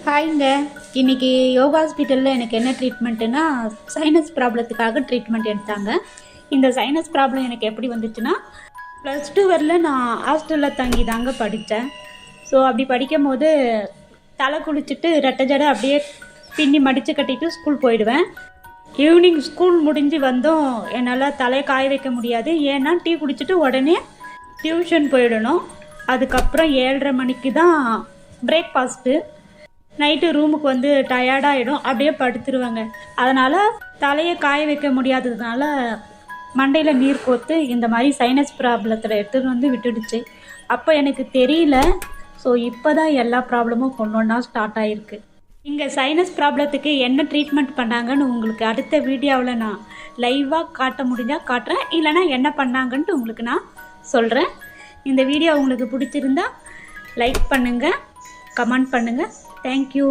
ஹாய்ங்க. இன்றைக்கி யோகா ஹாஸ்பிட்டலில் எனக்கு என்ன ட்ரீட்மெண்ட்டுன்னா சைனஸ் ப்ராப்ளத்துக்காக ட்ரீட்மெண்ட் எடுத்தாங்க. இந்த சைனஸ் ப்ராப்ளம் எனக்கு எப்படி வந்துச்சுன்னா, +2 வரல நான் ஹாஸ்டலில் தங்கி தாங்க படித்தேன். ஸோ அப்படி படிக்கும் போது தலை குளிச்சுட்டு ரெட்டை ஜடை அப்படியே பின்னி மடித்து கட்டிட்டு ஸ்கூல் போயிடுவேன். ஈவினிங் ஸ்கூல் முடிஞ்சு வந்தோம் என்னால் தலையை காய வைக்க முடியாது. ஏன்னா டீ குடிச்சிட்டு உடனே டியூஷன் போயிடணும். அதுக்கப்புறம் 7:30 மணிக்கு தான் பிரேக்ஃபாஸ்ட்டு. நைட்டு ரூமுக்கு வந்து டயர்டாகிடும், அப்படியே படுத்துருவாங்க. அதனால் தலையை காய வைக்க முடியாததுனால மண்டையில் நீர் கோர்த்து இந்த மாதிரி சைனஸ் ப்ராப்ளத்தில் எடுத்துகிட்டு வந்து விட்டுடுச்சு. அப்போ எனக்கு தெரியல. ஸோ இப்போ தான் எல்லா ப்ராப்ளமும் ஒன்றா ஸ்டார்ட் ஆகிருக்கு. இங்கே சைனஸ் ப்ராப்ளத்துக்கு என்ன ட்ரீட்மெண்ட் பண்ணாங்கன்னு உங்களுக்கு அடுத்த வீடியோவில் நான் லைவாக காட்ட முடிஞ்சால் காட்டுறேன், இல்லைனா என்ன பண்ணாங்கன்ட்டு உங்களுக்கு நான் சொல்கிறேன். இந்த வீடியோ உங்களுக்கு பிடிச்சிருந்தா லைக் பண்ணுங்கள், கமெண்ட் பண்ணுங்கள். Thank you.